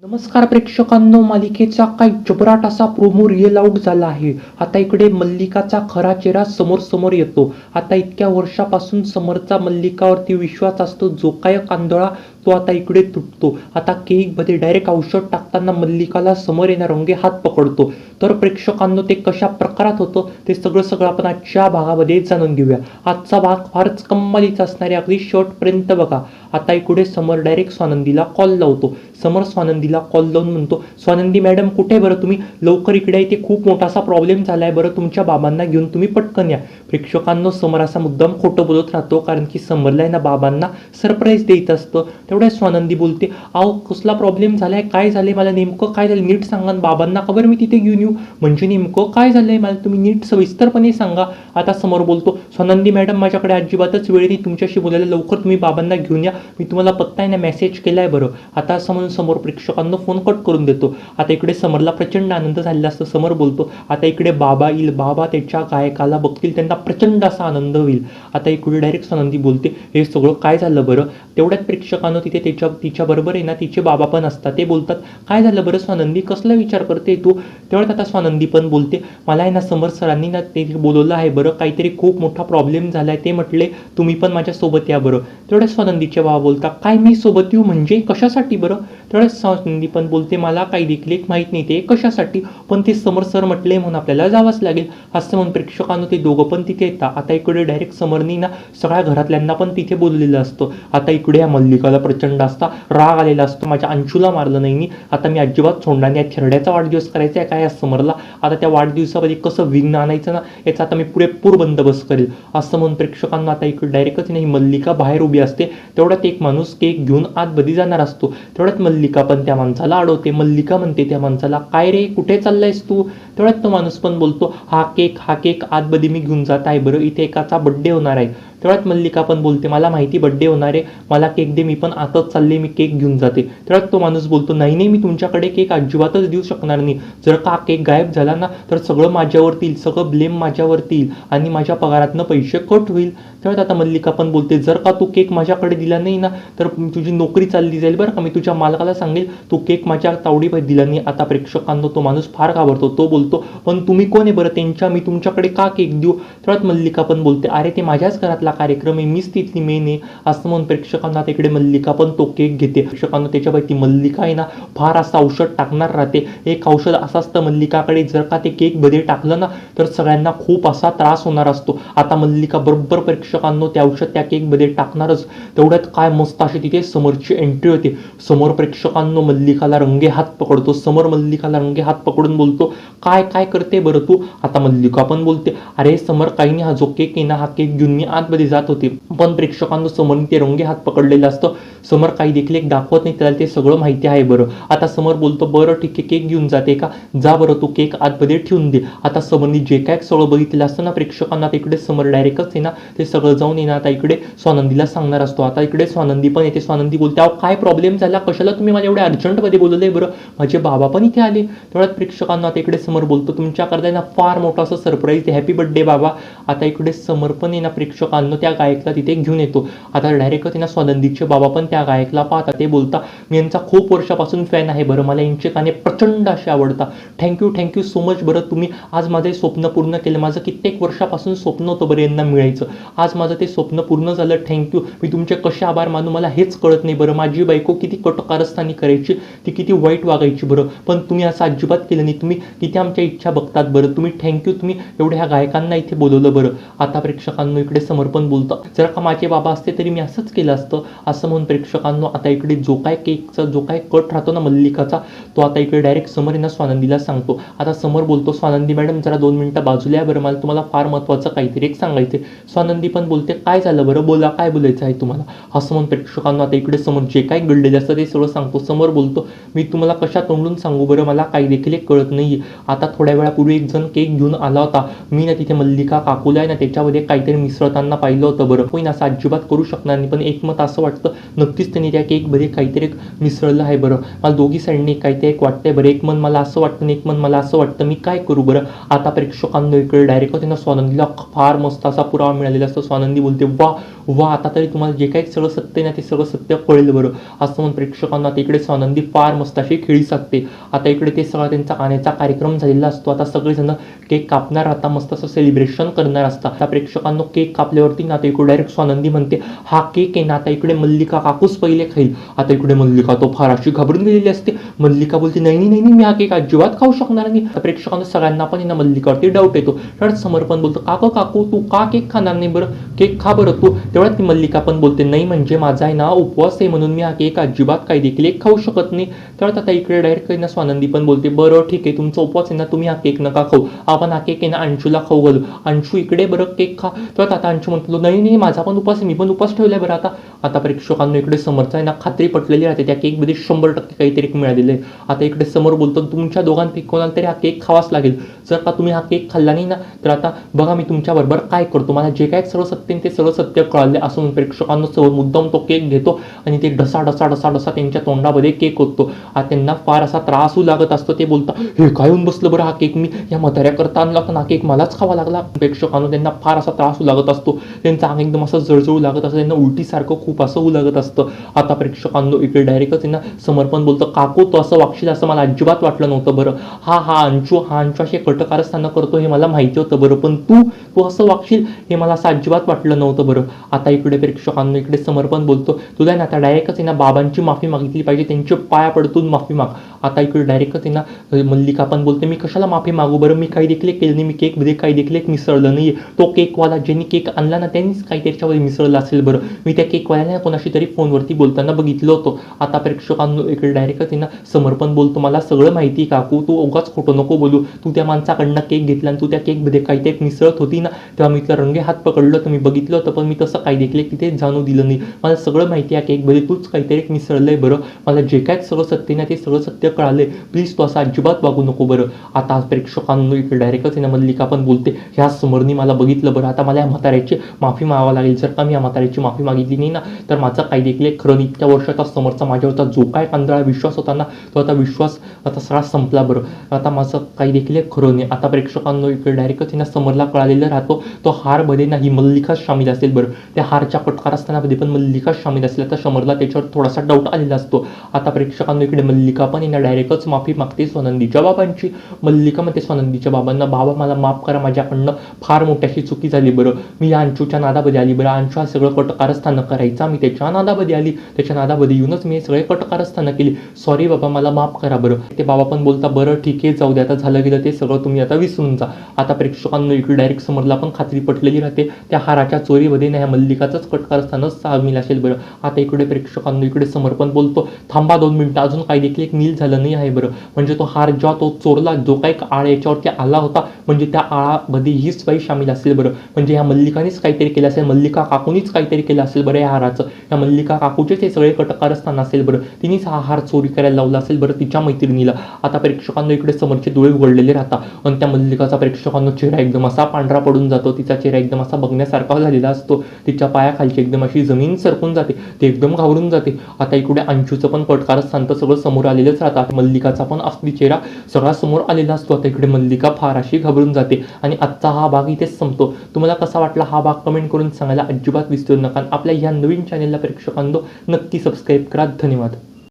नमस्कार प्रेक्षकांनो, मालिकेचा काही जबराट असा प्रोमो रिअल आउट झाला आहे. आता इकडे मल्लिकाचा खरा चेहरा समोर समोर येतो. आता इतक्या वर्षापासून समरचा मल्लिकावरती विश्वास असतो, जो काय कांदळा तो आता इकडे तुटतो. आता केकमध्ये डायरेक्ट औषध टाकताना मल्लिकाला समोर येणार रंगे हात पकडतो. तर प्रेक्षकांनो, ते कशा प्रकारात होतं ते सगळं आपण आजच्या भागामध्ये जाणून घेऊया. आजचा भाग फारच कमालीचा असणार आहे, अगदी शेवटपर्यंत बघा. आता इकडे समर डायरेक्ट स्वानंदीला कॉल लावतो. समर स्वानंदीला कॉल लावून म्हणतो, स्वानंदी मॅडम कुठे बरं तुम्ही? लवकर इकडे इथे खूप मोठासा प्रॉब्लेम झालाय बरं, तुमच्या बाबांना घेऊन तुम्ही पटकन या. प्रेक्षकांनो, समर असा मुद्दाम खोटं बोलत राहतो, कारण की समरला ना बाबांना सरप्राईज देत असतं. तेवढ्या स्वानंदी बोलते, अहो कसला प्रॉब्लेम झालाय, काय झालंय, मला नेमकं काय झालं नीट सांगा. बाबांना खबर मी तिथे घेऊन येऊ? म्हणजे नेमकं काय झालंय मला तुम्ही नीट सविस्तरपणे सांगा. आता समोर बोलतो, स्वानंदी मॅडम माझ्याकडे अजिबातच वेळ नाही तुमच्याशी बोलायला, लवकर तुम्ही बाबांना घेऊन या, मी तुम्हाला पत्ता आहे ना मेसेज केलाय बरं. आता असं म्हणून समोर प्रेक्षकांना फोन कट करून देतो. आता इकडे समरला प्रचंड आनंद झालेला असतो. समर बोलतो, आता इकडे बाबा येईल, बाबा त्याच्या गायकाला बघतील, त्यांना प्रचंड असा आनंद होईल. आता इकडे डायरेक्ट स्वानंदी बोलते, हे सगळं काय झालं बरं? तेवढ्यात प्रेक्षकांना तिथे तिच्या बरोबर आहे ना तिचे बाबा पण असतात. ते बोलतात, काय झालं बरं स्वानंदी, कसला विचार करते तू? तेवढ्यात आता स्वानंदी पण बोलते, मला आहे ना समर सरांनी ना ते बोलवलं आहे बरं, काहीतरी खूप मोठा प्रॉब्लेम झालाय, ते म्हटले तुम्ही पण माझ्या सोबत या बरं. तेवढ्या स्वानंदीचे बाबा बोलतात, काय मी सोबत येऊ म्हणजे कशासाठी बरं? तेवढ्याच स्वानंदी पण बोलते, मला काही देखील एक माहीत नाही ते कशासाठी, पण ते समर सर म्हटले म्हणून आपल्याला जावंच लागेल. असं म्हणून प्रेक्षकांना ते दोघं पण तिथे येतात. आता इकडे डायरेक्ट समरनी ना सगळ्या घरातल्यांना पण तिथे बोललेलं असतं. आता इकडे या मल्लिकाला प्रचंड असता राग आलेला असतो, माझ्या अंशूला मारलं नाही मी, आता मी अजिबात सोडणार नाही, या थेरड्याचा वाढदिवस करायचा आहे काय या समरला, आता त्या वाढदिवसामध्ये कसं विघ्न आणायचं ना याचा आता मी पुरेपूर बंदोबस्त करेल. असं म्हणून प्रेक्षकांना आता इकडे डायरेक्टच नाही मल्लिका बाहेर उभी असते. तेवढ्यात एक माणूस केक घेऊन आतमध्ये जाणार असतो. तेवढ्यात मल्लिका पण त्या माणसाला अडवते. मल्लिका म्हणते त्या माणसाला, काय रे कुठे चाललायस तू? तेवढ्यात तो माणूस पण बोलतो, हा केक आतमध्ये मी घेऊन जात आहे बरं, इथे एकाचा बड्डे होणार आहे. तेवढ्यात मल्लिका पण बोलते, मला माहिती बड्डे होणार आहे, मला केक दे, मी पण आताच चालले, मी केक घेऊन जाते. तेवढ्यात तो माणूस बोलतो, नाही मी तुमच्याकडे केक अजिबातच देऊ शकणार नाही, जर का केक गायब झाला ना तर सगळं माझ्यावरती येईल, सगळं ब्लेम माझ्यावरती येईल आणि माझ्या पगारातनं पैसे कट होईल. तेवढ्यात आता मल्लिका पण बोलते, जर का तू केक माझ्याकडे दिला नाही ना तर तुझी नोकरी चालली जाईल बरं का, मी तुझ्या मालकाला सांगेल तू केक माझ्या तावडीमध्ये दिला नाही. आता प्रेक्षकांना तो माणूस फार घाबरतो. तो बोलतो, पण तुम्ही कोण आहे बरं त्यांच्या, मी तुमच्याकडे का केक देऊ? तेवढ्यात मल्लिका पण बोलते, अरे ते माझ्याच घरातला कार्यक्रम आहे, मीच तिथली मेन आहे. असं म्हणून प्रेक्षकांना तिकडे मल्लिका पण तो केक घेते. प्रेक्षकांना त्याच्यापैकी मल्लिका आहे ना फार असं औषध टाकणार राहते. एक औषध असं असतं मल्लिकाकडे, जर का ते केक मध्ये टाकलं ना तर सगळ्यांना खूप असा त्रास होणार असतो. आता मल्लिका बरोबर प्रेक्षकांना ते औषध त्या केक मध्ये टाकणारच. तेवढ्यात काय मस्त अशी तिथे समोरची एंट्री होते. समोर प्रेक्षकांना मल्लिकाला रंगे हात पकडतो. समोर मल्लिकाला रंगे हात पकडून बोलतो, काय काय करते बरं तू? आता मल्लिका पण बोलते, अरे समर काही नाही, हा जो केक आहे ना हा केक घेऊन मी आतमध्ये जात होते. पण प्रेक्षकांना समोर ते रंगे हात पकडलेलं असतं. समर काही देखील एक दाखवत नाही, त्याला ते सगळं माहिती आहे बरं. आता समर बोलतो, बरं ठीक आहे केक घेऊन जाते का, जा बरं तू केक आतमध्ये ठेवून दे. आता समरनी जे काय सगळं बघितलेलं असतं ना प्रेक्षकांना तिकडे समर डायरेक्टच आहे ना ते सगळं जाऊन येणार आता इकडे स्वानंदीला सांगणार असतो. आता इकडे स्वानंदी पण येते. स्वानंदी बोलते, अहो काय प्रॉब्लेम झाला, कशाला तुम्ही माझ्या एवढ्या अर्जंटमध्ये बोलवलंय बरं, माझे बाबा पण इथे आले. तेवढ्यात प्रेक्षकांना आता इकडे समर बोलतो, तुमच्याकडे ना फार मोठा असं सरप्राईज, हॅपी बर्थडे बाबा. आता इकडे समर पण आहे ना प्रेक्षकांना त्या गायकला तिथे घेऊन येतो. आता डायरेक्ट ना स्वानंदीचे बाबा पण त्या गायकला पाहता. ते बोलता, मी यांचा खूप वर्षापासून फॅन आहे बरं, मला यांचे गाणे प्रचंड असे आवडतात, थँक्यू सो मच बरं, तुम्ही आज माझे स्वप्न पूर्ण केलं, माझं कित्येक वर्षापासून स्वप्न होतं बरं यांना मिळायचं, आज माझं ते स्वप्न पूर्ण झालं, थँक्यू. मी तुमचे कसे आभार मानू मला हेच कळत नाही बरं. माझी बायको किती कटकारस्थानी करायची, ती किती वाईट वागायची बरं, पण तुम्ही असं अजिबात केलं नाही, तुम्ही किती आमच्या इच्छा बघतात बरं, तुम्ही थँक्यू, तुम्ही एवढ्या ह्या गायकांना इथे बोलवलं बरं. आता प्रेक्षकांना इकडे समर पण बोलतं, जर का माझे बाबा असते तरी मी असंच केलं असतं. असं म्हणून प्रेक्षकांना आता इकडे जो काय केकचा जो काय कट राहतो ना मल्लिकाचा तो आता इकडे डायरेक्ट समर यांना स्वानंदीला सांगतो. आता समर बोलतो, स्वानंदी मॅडम जरा 2 मिनिटं बाजूला या बरं, मला तुम्हाला फार महत्त्वाचं काहीतरी एक सांगायचं. स्वानंदी पण बोलते, काय झालं बरं, बोला काय बोलायचं आहे तुम्हाला. असं म्हणून प्रेक्षकांना आता इकडे समोर जे काय घडलेलं असतं ते सगळं सांगतो. समोर बोलतो, मी तुम्हाला कशा तोंडून सांगू बरं, मला काही देखील कळत नाही. आता थोड्या वेळापूर्वी एक जण केक घेऊन आला होता, मी ना तिथे मल्लिका काकूला आहे ना त्याच्यामध्ये काहीतरी मिसळताना पाहिलं होतं बरं, कोणी असं अजिबात करू शकणार नाही, पण एक मत असं वाटतं नक्कीच त्यांनी त्या केकमध्ये काहीतरी मिसळलं आहे बरं. मला दोघी साईडने काहीतरी एक वाटतंय बरं, एक मन मला असं वाटतं एक मन मला असं वाटतं, मी काय करू बरं. आता प्रेक्षकांना इकडे डायरेक्ट त्यांना स्वानंदीला फार मस्त असा पुरावा मिळालेला असतो. स्वानंदी बोलते, वा वा आता तरी तुम्हाला जे काही सगळं सत्य ना ते सगळं सत्य कळेल बरं, असं म्हणून प्रेक्षकांना आता इकडे स्वानंदी फार मस्त अशी खेळी सांगते. आता इकडे ते सगळा त्यांचा गाण्याचा कार्यक्रम झालेला असतो. आता सगळेजण केक कापणार, आता मस्त असं सेलिब्रेशन करणार असतात. आता प्रेक्षकांनो केक कापल्यावरती ना आता इकडे डायरेक्ट स्वानंदी म्हणते हा केक आहे ना आता इकडे मल्लिका काकूच पहिले खाईल. आता इकडे मल्लिका तो फार अशी घाबरून गेलेली असते. मल्लिका बोलते नाही नाही नाही, मी हा केक अजिबात खाऊ शकणार नाही. प्रेक्षकांना सगळ्यांना पण ना मल्लिकावरती डाऊट येतो. तर समर्पण बोलतो काकू काकू तू का केक खाणार नाही बरं, केक खा बरं तू. तेवढ्यात ती मल्लिका पण बोलते नाही म्हणजे माझा आहे ना उपवास आहे म्हणून मी हा केक अजिबात काही देखील एक खाऊ शकत नाही. तेवढ्यात आता इकडे डायरेक्ट ना स्वानंदी पण बोलते बरं ठीक आहे तुमचा उपवास आहे ना तुम्ही हा केक नका खाऊ, आपण हा केक आहे ना अंशूला खाऊ घालू. अंशू इकडे बरं केक खा. तेव्हा आता अंशू म्हणतो नाही नाही माझा पण उपवास आहे, मी पण उपवास ठेवलाय बरं. आता आता प्रेक्षकांना इकडे समोरचा आहे ना खात्री पटलेली राहते त्या केकमध्ये 100% काहीतरी मिळालेलं आहे. आता इकडे समोर बोलतो तुमच्या दोघांपैकी कोणाला तरी हा केक खावाच लागेल. जर का तुम्ही हा केक खाल्ला नाही ना तर आता बघा मी तुमच्याबरोबर काय करतो, मला जे काय सगळं सत्य ते सगळं सत्य कळाले असून प्रेक्षकांना समोर मुद्दाम तो केक घेतो आणि ते ढसा ढसा ढसा ढसा त्यांच्या तोंडामध्ये केक होतो. त्यांना फार असा त्रास होऊ लागत असतो. ते बोलतात हे काय होऊन बसलं बरं, हा केक मी या म्हाताऱ्याकरता आणला पण हा केक मलाच खावा लागला. प्रेक्षकांना त्यांना फार असा त्रास होऊ लागत असतो. त्यांचा अंग एकदम असं जळजळू लागत असतं, त्यांना उलटीसारखं खूप असं होऊ लागत असतं. आता प्रेक्षकांना इकडे डायरेक्टच त्यांना समर्पण बोलतं काकू तो असं वागशील असं मला अजिबात वाटलं नव्हतं बरं. हा अंशू असे कटकारस्थानं करतो हे मला माहिती होतं बरं, पण तू असं वागशील हे मला असं अजिबात वाटलं नव्हतं बरं. आता इकडे प्रेक्षकांना इकडे समर्पण बोलतो तुला ना आता डायरेक्टच आहे ना बाबांची माफी मागितली पाहिजे, त्यांच्या पाया पडतून माफी माग. आता इकडे डायरेक्टच आहे ना मल्लिका पण बोलते मी कशाला माफी मागू बरं, मी काही देखील केलं नाही, मी केकमध्ये काही देखील एक मिसळलं नाही. तो केकवाला ज्यांनी केक आणला ना त्यांनीच काही त्याच्यामध्ये मिसळलं असेल बरं, मी त्या केकवाल्याने कोणाशी तरी फोनवरती बोलताना बघितलं होतं. आता प्रेक्षकांना इकडे डायरेक्टच आहे ना समर्पण बोलतो मला सगळं माहिती काकू, तू उगाच खोटं नको बोलू, तू त्या माणसाकडनं केक घेतला आणि तू त्या केकमध्ये काही ते मिसळत होती ना तेव्हा मी तुला रंगे हात पकडलं तर मी बघितलं होतं, पण मी तसं काही देखील तिथे जाणू दिलं नाही. मला सगळं माहिती आहे केकमध्ये तूच काहीतरी एक मिसळलंय बरं, मला जे काय सगळं सत्य ना ते सगळं सत्य कळालंय, प्लीज तू असं अजिबात वागू नको बरं. आता प्रेक्षकांना इकडे डायरेक्टच आहे ना मल्लिका पण बोलते ह्या समोरनी मला बघितलं बरं, आता मला या म्हाताऱ्याची माफी मागावं लागेल. जर का मी या म्हाताऱ्याची माफी मागितली नाही ना तर माझा काही देखील एक खरं इतक्या वर्षाचा समोरचा माझ्यावरचा जो काय कांदळा विश्वास होता ना तो आता विश्वास आता सगळा संपला बरं, आता माझं काही देखील एक खरं नाही. आता प्रेक्षकांना इकडे डायरेक्टच ना समोरला कळालेलं राहतो तो हारमध्ये नाही मल्लिकाच शामिल असेल बरं, त्या हारच्या कटकारस्थानामध्ये पण मल्लिकाच शामिल असेल. आता समोरला त्याच्यावर थोडासा डाऊट आलेला असतो. आता प्रेक्षकांना इकडे मल्लिका पण ना डायरेक्टच माफी मागते स्वानंदीच्या बाबांची. मल्लिका म्हणते स्वानंदीच्या बाबांना बाबा मला माफ करा, माझ्याकडनं फार मोठी अशी चुकी झाली बरं, मी या अंशूच्या नादामध्ये आली बरं, अंशू हा सगळं कटकारस्थानं करायचा मी त्याच्या नादामध्ये आली, त्याच्या नादामध्ये येऊनच मी हे सगळे कटकारस्थानं केली, सॉरी बाबा मला माफ करा बरं. ते बाबा पण बोलता बरं ठीक आहे जाऊ दे आता झालं गेलं ते सगळं तुम्ही आता विसरून जा. आता प्रेक्षकांना इकडे डायरेक्ट समोरला पण खात्री पटलेली राहते त्या हाराच्या चोरीमध्ये नाही मल्लिकाचंच कटकारस्थानच सामील असेल बरं. आता इकडे प्रेक्षकांना इकडे समर्पण बोलतो थांबा 2 मिनिटं अजून काही देखील एक नील झालं नाही आहे बरं, म्हणजे तो हार जेव्हा तो चोरला जो काही आळ याच्यावरती आला होता म्हणजे त्या आळामध्ये हीच बाई शामिल असेल बरं, म्हणजे ह्या मल्लिकानेच काहीतरी केलं असेल, मल्लिका काकूनीच काहीतरी केलं असेल बरं या हाराचं, या मल्लिका काकूचेच हे सगळे कटकारस्थान असेल बरं, तिनेच हा हार चोरी करायला लावला असेल बरं तिच्या मैत्रिणीला. आता प्रेक्षकांना इकडे समोरचे डोळे उघडलेले राहतात आणि त्या मल्लिकाचा प्रेक्षकांना चेहरा एकदम असा पांढरा पडून जातो, तिचा चेहरा एकदम असा बघण्यासारखा झालेला असतो, तिच्या पायाखालची एकदम अशी जमीन सरकून जाते, ते एकदम घाबरून जाते. आता इकडे अंशूचं पण कटकारस्थान तर सगळं समोर आलेलंच राहतात, मल्लिकाचा पण असली चेहरा सगळा समोर आलेला असतो. आता इकडे मल्लिका फार अशी घाबरून जाते आणि आजचा हा भाग इथेच संपतो. तुम्हाला कसा वाटला हा भाग कमेंट करून सांगायला अजिबात विसरू नका. आपल्या ह्या नवीन चॅनेलला प्रेक्षकांनो नक्की सबस्क्राईब करा. धन्यवाद.